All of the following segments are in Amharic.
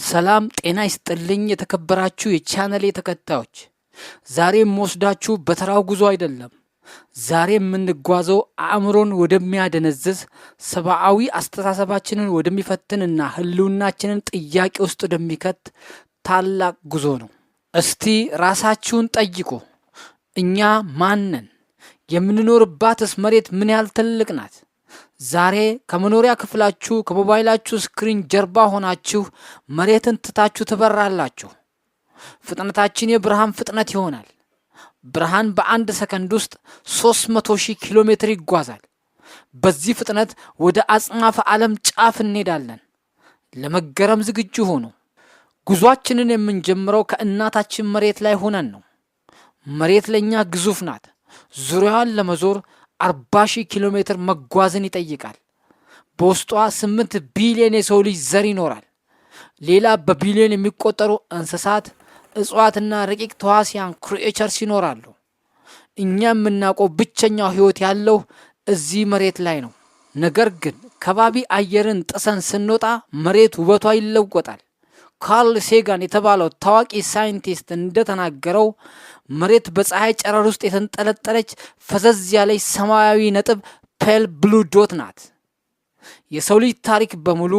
ሰላም ጤና ይስጥልኝ የተከበራችሁ የቻናሌ ተከታዮች። ዛሬ የምወስዳችሁ በተራው ጉዞ አይደለም። ዛሬ የምንጓዘው አእምሮን ወደሚያደነዝዝ ሰብአዊ አስተሳሰባችንን ወደሚፈትንና ህልውናችንን ጥያቄ ውስጥ ወደሚከት ታላቅ ጉዞ ነው። እስቲ ራሳችሁን ጠይቁ። እኛ ማን ነን? የምንኖርባትስ መሬት ምን ያህል ትልቅ ናት? ዛሬ ከመኖሪያ ክፍላችሁ ከሞባይላችሁ ስክሪን ጀርባ ሆናችሁ መሬትን ትታችሁ ትበራላችሁ። ፍጥነታችን የብርሃን ፍጥነት ይሆናል። ብርሃን በአንድ ሰከንድ ውስጥ 300,000 ኪሎ ሜትር ይጓዛል። በዚህ ፍጥነት ወደ አጽናፈ ዓለም ጫፍ እንሄዳለን። ለመገረም ዝግጁ ሆኑ። ጉዟችንን የምንጀምረው ከእናታችን መሬት ላይ ሆነን ነው። መሬት ለኛ ግዙፍ ናት። ዙሪያዋን ለመዞር 40,000 ኪሎ ሜትር መጓዝን ይጠይቃል። በውስጧ 8 ቢሊዮን የሰው ልጅ ዘር ይኖራል። ሌላ በቢሊዮን የሚቆጠሩ እንስሳት፣ እጽዋትና ረቂቅ ተዋሲያን ክሪኤቸርስ ይኖራሉ። እኛ የምናውቀው ብቸኛው ህይወት ያለው እዚህ መሬት ላይ ነው። ነገር ግን ከባቢ አየርን ጥሰን ስንወጣ መሬት ውበቷ ይለወጣል። ካርል ሴጋን የተባለው ታዋቂ ሳይንቲስት እንደተናገረው መሬት በፀሐይ ጨረር ውስጥ የተንጠለጠለች ፈዘዝ ያለች ሰማያዊ ነጥብ ፔል ብሉ ዶት ናት። የሰው ልጅ ታሪክ በሙሉ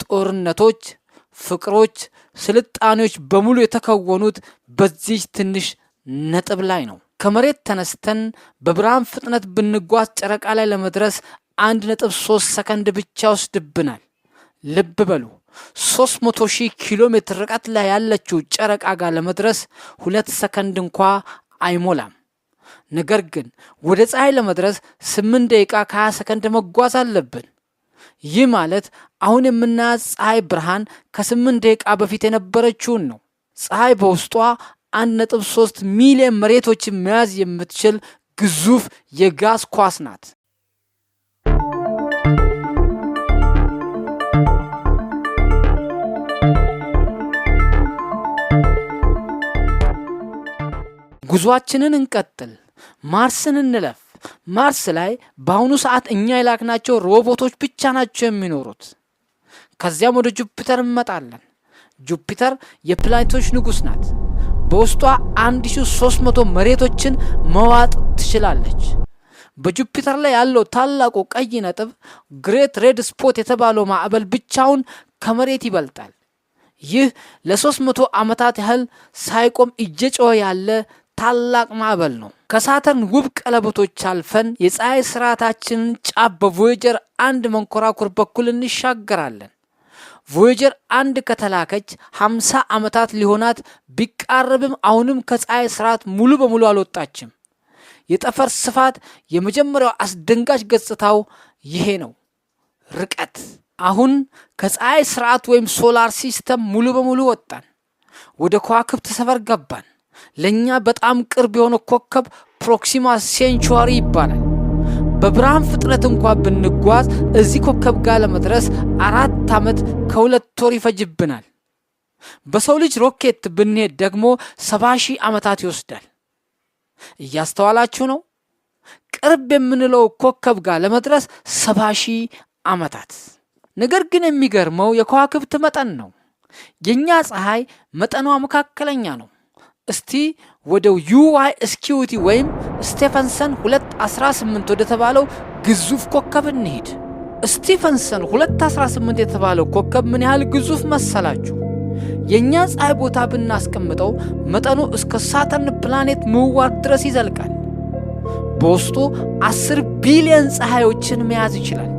ጦርነቶች፣ ፍቅሮች፣ ስልጣኔዎች በሙሉ የተከወኑት በዚህ ትንሽ ነጥብ ላይ ነው። ከመሬት ተነስተን በብርሃን ፍጥነት ብንጓዝ ጨረቃ ላይ ለመድረስ 1.3 ሰከንድ ብቻ ወስድብናል። ልብ በሉ 300,000 ኪሎ ሜትር ርቀት ላይ ያለችው ጨረቃ ጋር ለመድረስ 2 ሰከንድ እንኳ አይሞላም። ነገር ግን ወደ ፀሐይ ለመድረስ 8 ደቂቃ ከ20 ሰከንድ መጓዝ አለብን። ይህ ማለት አሁን የምናያት ፀሐይ ብርሃን ከ8 ደቂቃ በፊት የነበረችውን ነው። ፀሐይ በውስጧ 1.3 ሚሊዮን መሬቶችን መያዝ የምትችል ግዙፍ የጋዝ ኳስ ናት። ጉዟችንን እንቀጥል። ማርስን እንለፍ። ማርስ ላይ በአሁኑ ሰዓት እኛ የላክናቸው ሮቦቶች ብቻ ናቸው የሚኖሩት። ከዚያም ወደ ጁፒተር እንመጣለን። ጁፒተር የፕላኔቶች ንጉስ ናት። በውስጧ 1300 መሬቶችን መዋጥ ትችላለች። በጁፒተር ላይ ያለው ታላቁ ቀይ ነጥብ ግሬት ሬድ ስፖት የተባለው ማዕበል ብቻውን ከመሬት ይበልጣል። ይህ ለ300 ዓመታት ያህል ሳይቆም እየጮኸ ያለ ታላቅ ማዕበል ነው። ከሳተርን ውብ ቀለበቶች አልፈን የፀሐይ ስርዓታችንን ጫፍ በቮዬጀር 1 መንኮራኩር በኩል እንሻገራለን። ቮዬጀር 1 ከተላከች 50 ዓመታት ሊሆናት ቢቃረብም አሁንም ከፀሐይ ስርዓት ሙሉ በሙሉ አልወጣችም። የጠፈር ስፋት የመጀመሪያው አስደንጋጭ ገጽታው ይሄ ነው፣ ርቀት። አሁን ከፀሐይ ስርዓት ወይም ሶላር ሲስተም ሙሉ በሙሉ ወጣን። ወደ ከዋክብት ሰፈር ገባን። ለኛ በጣም ቅርብ የሆነ ኮከብ ፕሮክሲማ ሴንቹሪ ይባላል። በብርሃን ፍጥነት እንኳን ብንጓዝ እዚህ ኮከብ ጋር ለመድረስ 4 ዓመት ከ2 ወር ይፈጅብናል። በሰው ልጅ ሮኬት ብንሄድ ደግሞ 70,000 ዓመታት ይወስዳል። እያስተዋላችሁ ነው? ቅርብ የምንለው ኮከብ ጋር ለመድረስ 70,000 ዓመታት። ነገር ግን የሚገርመው የከዋክብት መጠን ነው። የኛ ፀሐይ መጠኗ መካከለኛ ነው። እስቲ ወደ ዩዋይ ስኪዩቲ ወይም ስቴፈንሰን 218 ወደ ተባለው ግዙፍ ኮከብ እንሂድ። ስቴፈንሰን 218 የተባለው ኮከብ ምን ያህል ግዙፍ መሰላችሁ? የኛ ፀሐይ ቦታ ብናስቀምጠው መጠኑ እስከ ሳተርን ፕላኔት ምህዋር ድረስ ይዘልቃል። በውስጡ 10 ቢሊዮን ፀሐዮችን መያዝ ይችላል።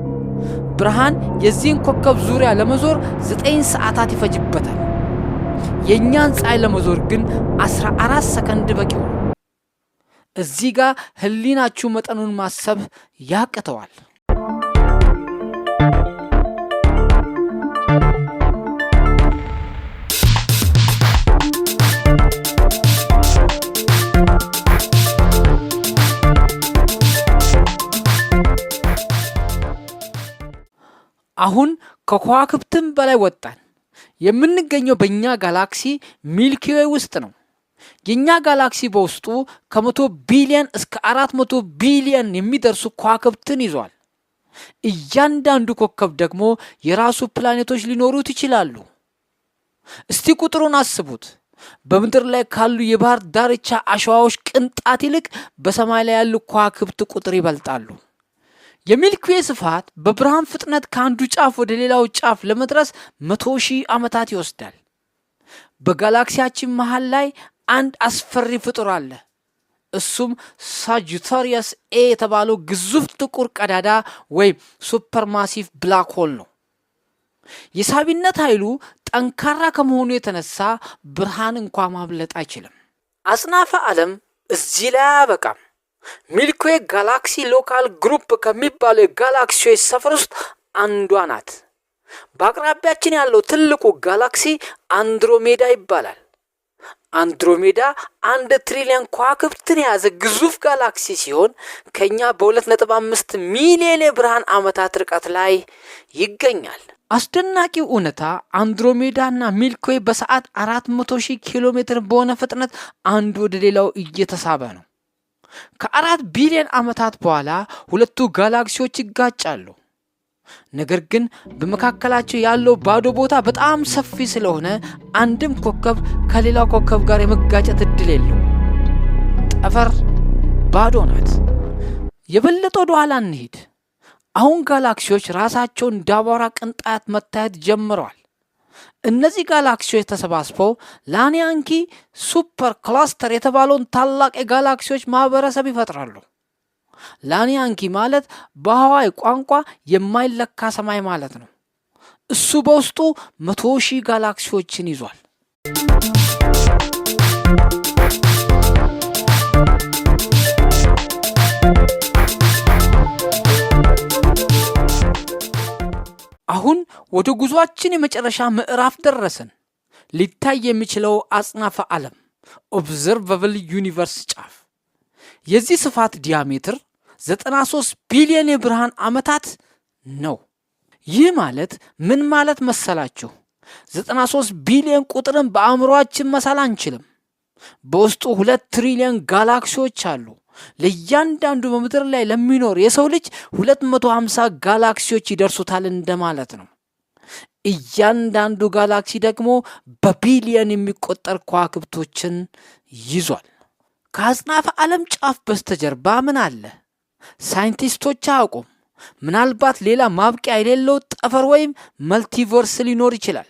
ብርሃን የዚህን ኮከብ ዙሪያ ለመዞር 9 ሰዓታት ይፈጅበታል። የኛን ፀሐይ ለመዞር ግን 14 ሰከንድ በቂው ነው። እዚህ ጋር ህሊናችሁ መጠኑን ማሰብ ያቅተዋል። አሁን ከከዋክብትም በላይ ወጣን። የምንገኘው በእኛ ጋላክሲ ሚልኪዌይ ውስጥ ነው። የኛ ጋላክሲ በውስጡ ከ100 ቢሊዮን እስከ 400 ቢሊዮን የሚደርሱ ከዋክብትን ይዟል። እያንዳንዱ ኮከብ ደግሞ የራሱ ፕላኔቶች ሊኖሩት ይችላሉ። እስቲ ቁጥሩን አስቡት። በምድር ላይ ካሉ የባህር ዳርቻ አሸዋዎች ቅንጣት ይልቅ በሰማይ ላይ ያሉ ከዋክብት ቁጥር ይበልጣሉ። የሚልክዌይ ስፋት በብርሃን ፍጥነት ከአንዱ ጫፍ ወደ ሌላው ጫፍ ለመድረስ 100,000 ዓመታት ይወስዳል። በጋላክሲያችን መሃል ላይ አንድ አስፈሪ ፍጡር አለ። እሱም ሳጂታሪየስ ኤ የተባለው ግዙፍ ጥቁር ቀዳዳ ወይም ሱፐርማሲቭ ብላክ ሆል ነው። የሳቢነት ኃይሉ ጠንካራ ከመሆኑ የተነሳ ብርሃን እንኳ ማብለጥ አይችልም። አጽናፈ ዓለም እዚህ ላይ አያበቃም። ሚልክዌይ ጋላክሲ ሎካል ግሩፕ ከሚባለው የጋላክሲዎች ሰፈር ውስጥ አንዷ ናት። በአቅራቢያችን ያለው ትልቁ ጋላክሲ አንድሮሜዳ ይባላል። አንድሮሜዳ 1 ትሪሊዮን ከዋክብትን የያዘ ግዙፍ ጋላክሲ ሲሆን ከኛ በ2.5 ሚሊዮን የብርሃን ዓመታት ርቀት ላይ ይገኛል። አስደናቂው እውነታ አንድሮሜዳና ሚልክዌይ በሰዓት 400,000 ኪሎ ሜትር በሆነ ፍጥነት አንዱ ወደ ሌላው እየተሳበ ነው። ከ4 ቢሊዮን ዓመታት በኋላ ሁለቱ ጋላክሲዎች ይጋጫሉ። ነገር ግን በመካከላቸው ያለው ባዶ ቦታ በጣም ሰፊ ስለሆነ አንድም ኮከብ ከሌላው ኮከብ ጋር የመጋጨት እድል የለው። ጠፈር ባዶ ናት። የበለጠ ወደ ኋላ እንሂድ። አሁን ጋላክሲዎች ራሳቸውን እንዳቧራ ቅንጣት መታየት ጀምረዋል። እነዚህ ጋላክሲዎች ተሰባስበው ላኒያንኪ ሱፐር ክላስተር የተባለውን ታላቅ የጋላክሲዎች ማህበረሰብ ይፈጥራሉ። ላኒያንኪ ማለት በሐዋይ ቋንቋ የማይለካ ሰማይ ማለት ነው። እሱ በውስጡ 100,000 ጋላክሲዎችን ይዟል። አሁን ወደ ጉዟችን የመጨረሻ ምዕራፍ ደረስን። ሊታይ የሚችለው አጽናፈ ዓለም ኦብዘርቨብል ዩኒቨርስ ጫፍ የዚህ ስፋት ዲያሜትር 93 ቢሊዮን የብርሃን ዓመታት ነው። ይህ ማለት ምን ማለት መሰላችሁ? 93 ቢሊዮን ቁጥርን በአእምሮአችን መሳል አንችልም። በውስጡ 2 ትሪሊዮን ጋላክሲዎች አሉ። ለእያንዳንዱ በምድር ላይ ለሚኖር የሰው ልጅ 250 ጋላክሲዎች ይደርሱታል እንደማለት ነው። እያንዳንዱ ጋላክሲ ደግሞ በቢሊየን የሚቆጠር ከዋክብቶችን ይዟል። ከአጽናፈ ዓለም ጫፍ በስተጀርባ ምን አለ? ሳይንቲስቶች አያውቁም። ምናልባት ሌላ ማብቂያ የሌለው ጠፈር ወይም መልቲቨርስ ሊኖር ይችላል።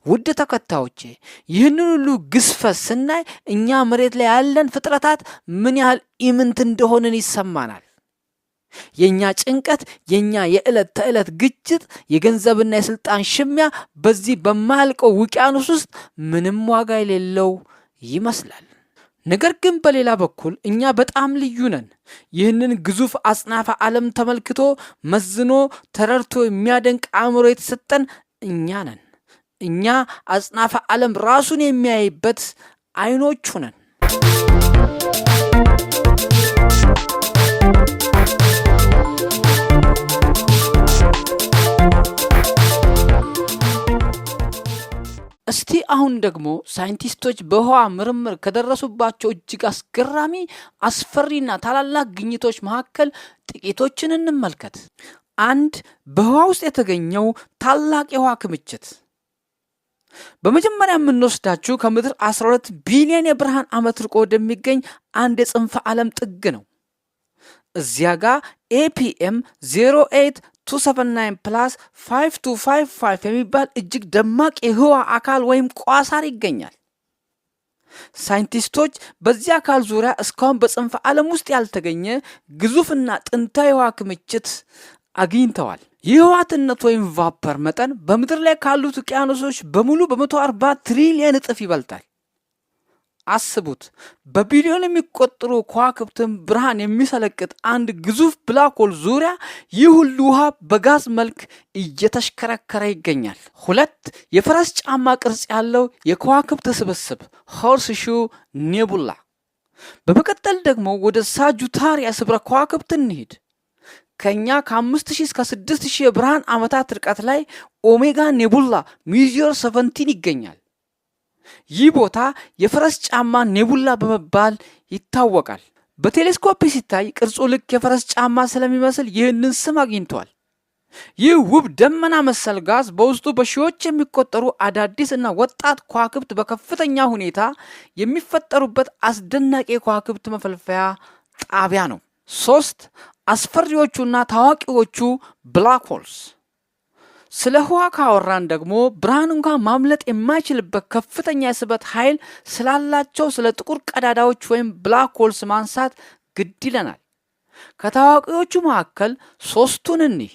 ውድ ተከታዮቼ ይህንን ሁሉ ግዝፈት ስናይ እኛ መሬት ላይ ያለን ፍጥረታት ምን ያህል ኢምንት እንደሆንን ይሰማናል። የኛ ጭንቀት፣ የኛ የዕለት ተዕለት ግጭት፣ የገንዘብና የስልጣን ሽሚያ በዚህ በማያልቀው ውቅያኖስ ውስጥ ምንም ዋጋ የሌለው ይመስላል። ነገር ግን በሌላ በኩል እኛ በጣም ልዩ ነን። ይህንን ግዙፍ አጽናፈ ዓለም ተመልክቶ መዝኖ ተረድቶ የሚያደንቅ አእምሮ የተሰጠን እኛ ነን። እኛ አጽናፈ ዓለም ራሱን የሚያይበት አይኖቹ ነን። እስቲ አሁን ደግሞ ሳይንቲስቶች በህዋ ምርምር ከደረሱባቸው እጅግ አስገራሚ አስፈሪና ታላላቅ ግኝቶች መካከል ጥቂቶችን እንመልከት። 1. በህዋ ውስጥ የተገኘው ታላቅ የህዋ ክምችት። በመጀመሪያ የምንወስዳችሁ ከምድር 12 ቢሊዮን የብርሃን ዓመት ርቆ ወደሚገኝ አንድ የጽንፈ ዓለም ጥግ ነው። እዚያ ጋር APM 08279 ፕላስ 5255 የሚባል እጅግ ደማቅ የህዋ አካል ወይም ቋሳር ይገኛል። ሳይንቲስቶች በዚህ አካል ዙሪያ እስካሁን በጽንፈ ዓለም ውስጥ ያልተገኘ ግዙፍና ጥንታዊ የህዋ ክምችት አግኝተዋል። የህዋትነት ወይም ቫፐር መጠን በምድር ላይ ካሉት ውቅያኖሶች በሙሉ በ140 ትሪሊየን እጥፍ ይበልጣል። አስቡት፣ በቢሊዮን የሚቆጠሩ ከዋክብትን ብርሃን የሚሰለቅጥ አንድ ግዙፍ ብላክ ሆል ዙሪያ ይህ ሁሉ ውሃ በጋዝ መልክ እየተሽከረከረ ይገኛል። 2. የፈረስ ጫማ ቅርጽ ያለው የከዋክብት ስብስብ ሆርስ ሹ ኔቡላ። በመቀጠል ደግሞ ወደ ሳጁታሪየስ ህብረ ከዋክብት እንሂድ። ከኛ ከ5000 እስከ 6000 የብርሃን ዓመታት ርቀት ላይ ኦሜጋ ኔቡላ ሚዚዮር 17 ይገኛል። ይህ ቦታ የፈረስ ጫማ ኔቡላ በመባል ይታወቃል። በቴሌስኮፕ ሲታይ ቅርጹ ልክ የፈረስ ጫማ ስለሚመስል ይህንን ስም አግኝቷል። ይህ ውብ ደመና መሰል ጋዝ በውስጡ በሺዎች የሚቆጠሩ አዳዲስ እና ወጣት ከዋክብት በከፍተኛ ሁኔታ የሚፈጠሩበት አስደናቂ የከዋክብት መፈልፈያ ጣቢያ ነው። 3 አስፈሪዎቹና ታዋቂዎቹ ብላክ ሆልስ። ስለ ህዋ ካወራን ደግሞ ብርሃን እንኳን ማምለጥ የማይችልበት ከፍተኛ የስበት ኃይል ስላላቸው ስለ ጥቁር ቀዳዳዎች ወይም ብላክ ሆልስ ማንሳት ግድ ይለናል። ከታዋቂዎቹ መካከል 3ቱን እንይ።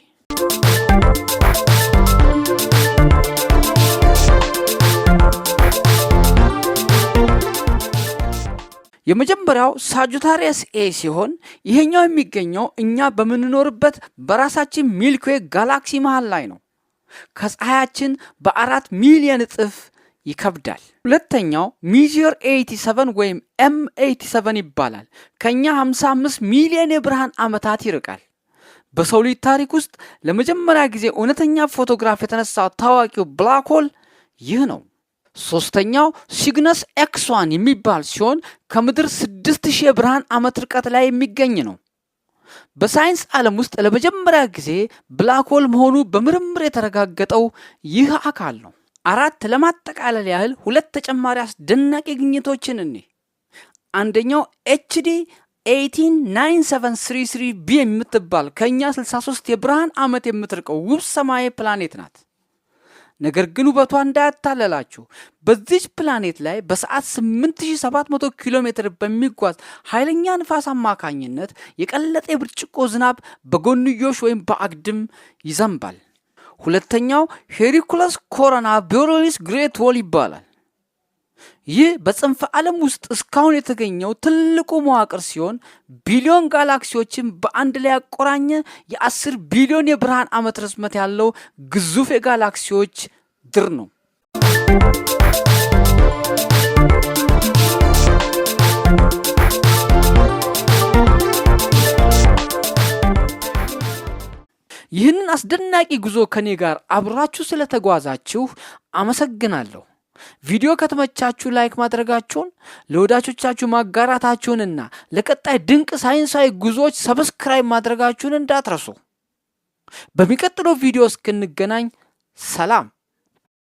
የመጀመሪያው ሳጁታሪየስ ኤ ሲሆን ይሄኛው የሚገኘው እኛ በምንኖርበት በራሳችን ሚልክዌይ ጋላክሲ መሃል ላይ ነው። ከፀሐያችን በ4 ሚሊዮን እጥፍ ይከብዳል። ሁለተኛው ሚዚየር 87 ወይም M87 ይባላል። ከኛ 55 ሚሊዮን የብርሃን ዓመታት ይርቃል። በሰው ልጅ ታሪክ ውስጥ ለመጀመሪያ ጊዜ እውነተኛ ፎቶግራፍ የተነሳው ታዋቂው ብላክ ሆል ይህ ነው። ሶስተኛው ሲግነስ X1 የሚባል ሲሆን ከምድር 6000 የብርሃን ዓመት ርቀት ላይ የሚገኝ ነው። በሳይንስ ዓለም ውስጥ ለመጀመሪያ ጊዜ ብላክ ሆል መሆኑ በምርምር የተረጋገጠው ይህ አካል ነው። 4 ለማጠቃለል ያህል 2 ተጨማሪ አስደናቂ ግኝቶችን እንይ። አንደኛው HD 189733b የምትባል ከኛ 63 የብርሃን ዓመት የምትርቀው ውብ ሰማያዊ ፕላኔት ናት። ነገር ግን ውበቷ እንዳያታለላችሁ በዚች ፕላኔት ላይ በሰዓት 8700 ኪሎ ሜትር በሚጓዝ ኃይለኛ ንፋስ አማካኝነት የቀለጠ የብርጭቆ ዝናብ በጎንዮሽ ወይም በአግድም ይዘንባል። ሁለተኛው ሄሪኩለስ ኮሮና ቦሬሊስ ግሬት ዎል ይባላል። ይህ በጽንፈ ዓለም ውስጥ እስካሁን የተገኘው ትልቁ መዋቅር ሲሆን ቢሊዮን ጋላክሲዎችን በአንድ ላይ ያቆራኘ የ10 ቢሊዮን የብርሃን ዓመት ርዝመት ያለው ግዙፍ የጋላክሲዎች ድር ነው። ይህንን አስደናቂ ጉዞ ከኔ ጋር አብራችሁ ስለተጓዛችሁ አመሰግናለሁ። ቪዲዮ ከተመቻችሁ ላይክ ማድረጋችሁን፣ ለወዳጆቻችሁ ማጋራታችሁንና ለቀጣይ ድንቅ ሳይንሳዊ ጉዞዎች ሰብስክራይብ ማድረጋችሁን እንዳትረሱ። በሚቀጥለው ቪዲዮ እስክንገናኝ ሰላም።